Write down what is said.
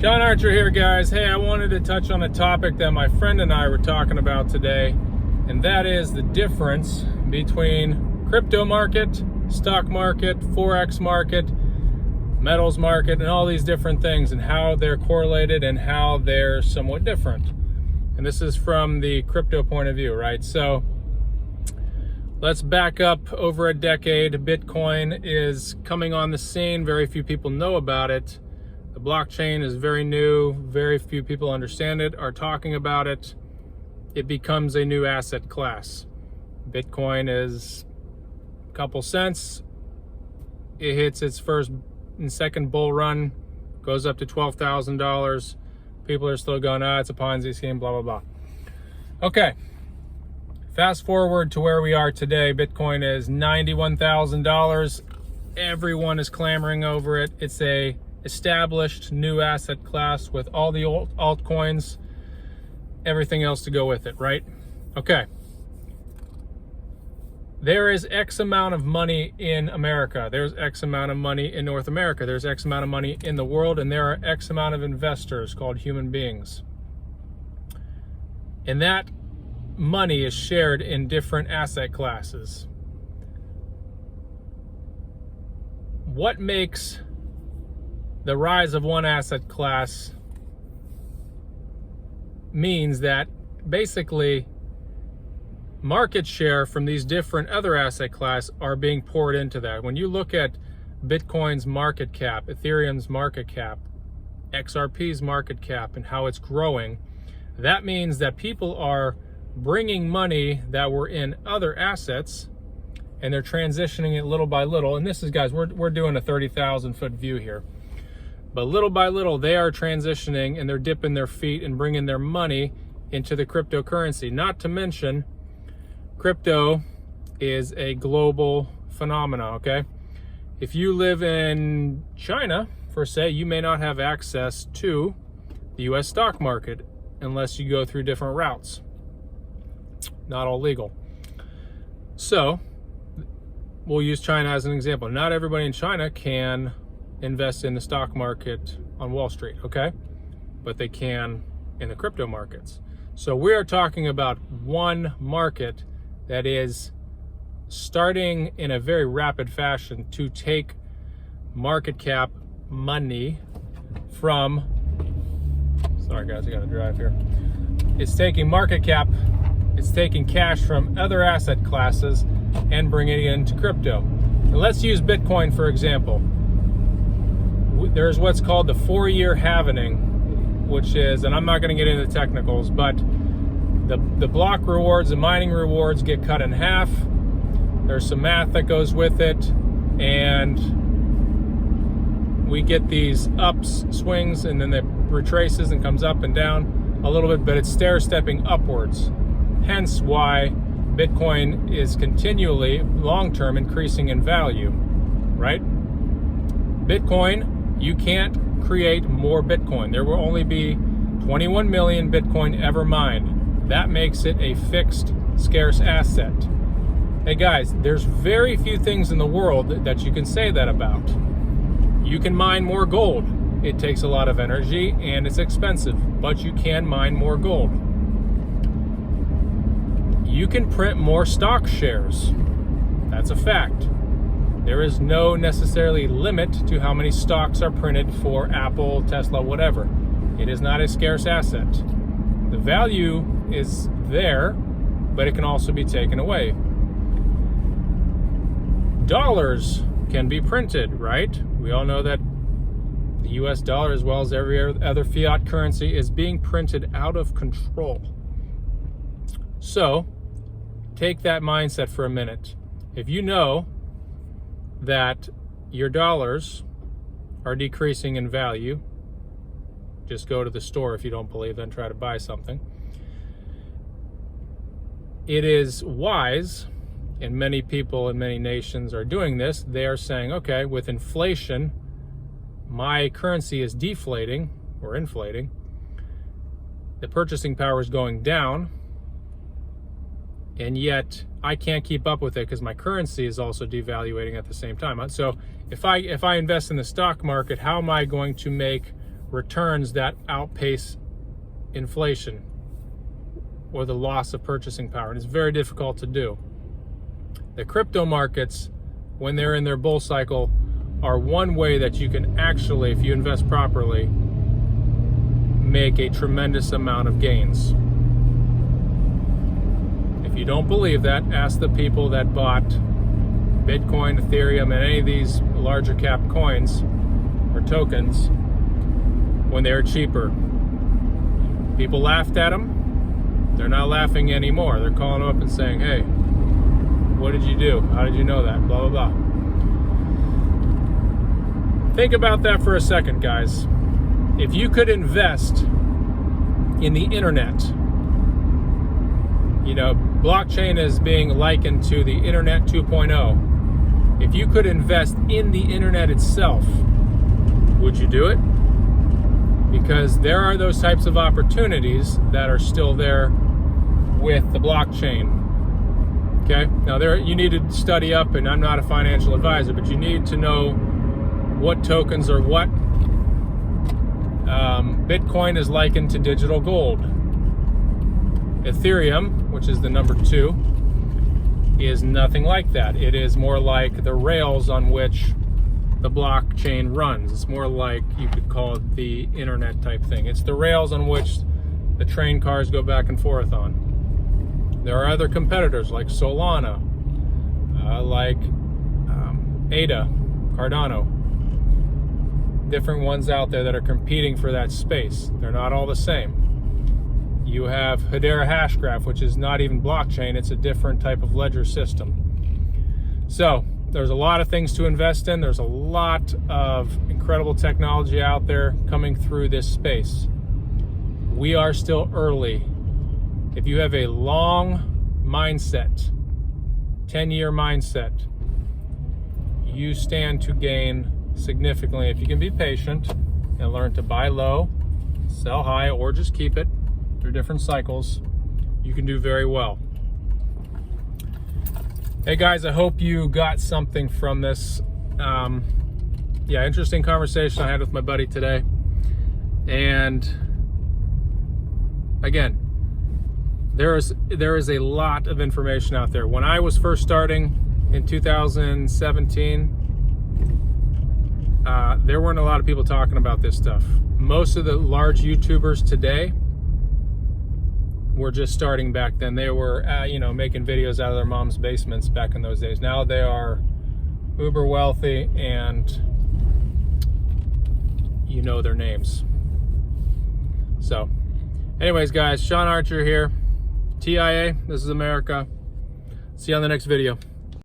John Archer here, guys. Hey, I wanted to touch on a topic that my friend and I were talking about today, and that is the difference between crypto market, stock market, forex market, metals market, and all these different things, and how they're correlated and how they're somewhat different. And this is from the crypto point of view, right? So let's back up over a decade. Bitcoin is coming on the scene. Very few people know about it. The blockchain is very new. Very few people understand it, are talking about it. It becomes a new asset class. Bitcoin is a couple cents. It hits its first and second bull run, goes up to $12,000. People are still going, it's a Ponzi scheme, blah, blah, blah. Okay. Fast forward to where we are today. Bitcoin is $91,000. Everyone is clamoring over it. It's a established new asset class with all the old altcoins, everything else to go with it, right? Okay. There is X amount of money in America. There's X amount of money in North America. There's X amount of money in the world, and there are X amount of investors called human beings. And that money is shared in different asset classes. What makes the rise of one asset class means that basically market share from these different other asset classes are being poured into that. When you look at Bitcoin's market cap, Ethereum's market cap, XRP's market cap, and how it's growing, that means that people are bringing money that were in other assets and they're transitioning it little by little. And this is, guys, we're doing a 30,000 foot view here. But little by little, they are transitioning and they're dipping their feet and bringing their money into the cryptocurrency. Not to mention, crypto is a global phenomenon, okay? If you live in China, for say, you may not have access to the US stock market unless you go through different routes. Not all legal. So, we'll use China as an example. Not everybody in China can invest in the stock market on Wall Street, okay? But they can in the crypto markets. So we are talking about one market that is starting in a very rapid fashion to take market cap money from, sorry guys, I gotta drive here. It's taking market cap, it's taking cash from other asset classes and bringing it into crypto. Now let's use Bitcoin for example. There's what's called the 4-year halvening, which is, and I'm not going to get into the technicals, but the block rewards, the mining rewards get cut in half. There's some math that goes with it, and we get these ups, swings, and then it retraces and comes up and down a little bit, but it's stair-stepping upwards. Hence why Bitcoin is continually, long-term, increasing in value, right? Bitcoin, you can't create more Bitcoin. There will only be 21 million Bitcoin ever mined. That makes it a fixed, scarce asset. Hey guys, there's very few things in the world that you can say that about. You can mine more gold. It takes a lot of energy and it's expensive, but you can mine more gold. You can print more stock shares. That's a fact. There is no necessarily limit to how many stocks are printed for Apple, Tesla, whatever. It is not a scarce asset. The value is there, but it can also be taken away. Dollars can be printed, right? We all know that the US dollar, as well as every other fiat currency, is being printed out of control. So, take that mindset for a minute. If you know that your dollars are decreasing in value, just go to the store if you don't believe, then try to buy something. It is wise, and many people in many nations are doing this. They are saying, okay, with inflation, my currency is deflating or inflating. The purchasing power is going down. and yet I can't keep up with it because my currency is also devaluating at the same time. So if I invest in the stock market, how am I going to make returns that outpace inflation or the loss of purchasing power. And it's very difficult to do. The crypto markets, when they're in their bull cycle, are one way that you can actually, if you invest properly, make a tremendous amount of gains. If you don't believe that, ask the people that bought Bitcoin, Ethereum, and any of these larger cap coins or tokens when they were cheaper. People laughed at them. They're not laughing anymore. They're calling them up and saying, hey, what did you do? How did you know that? Blah, blah, blah. Think about that for a second, guys. If you could invest in the internet, you know, blockchain is being likened to the internet 2.0. If you could invest in the internet itself, would you do it? Because there are those types of opportunities that are still there with the blockchain. Okay, now you need to study up, and I'm not a financial advisor, but you need to know what tokens or what. Bitcoin is likened to digital gold. Ethereum, which is the number 2, is nothing like that. It is more like the rails on which the blockchain runs. It's more like, you could call it the internet type thing. It's the rails on which the train cars go back and forth on. There are other competitors like Solana, like ADA, Cardano. Different ones out there that are competing for that space. They're not all the same. You have Hedera Hashgraph, which is not even blockchain. It's a different type of ledger system. So there's a lot of things to invest in. There's a lot of incredible technology out there coming through this space. We are still early. If you have a long mindset, 10-year mindset, you stand to gain significantly if you can be patient and learn to buy low, sell high, or just keep it through different cycles. You can do very well. Hey guys, I hope you got something from this. Interesting conversation I had with my buddy today. And again, there is a lot of information out there. When I was first starting in 2017, there weren't a lot of people talking about this stuff. Most of the large YouTubers today were just starting back then. They were, making videos out of their mom's basements back in those days. Now they are uber wealthy, and you know their names. So, anyways, guys, Sean Archer here. TIA, this is America. See you on the next video.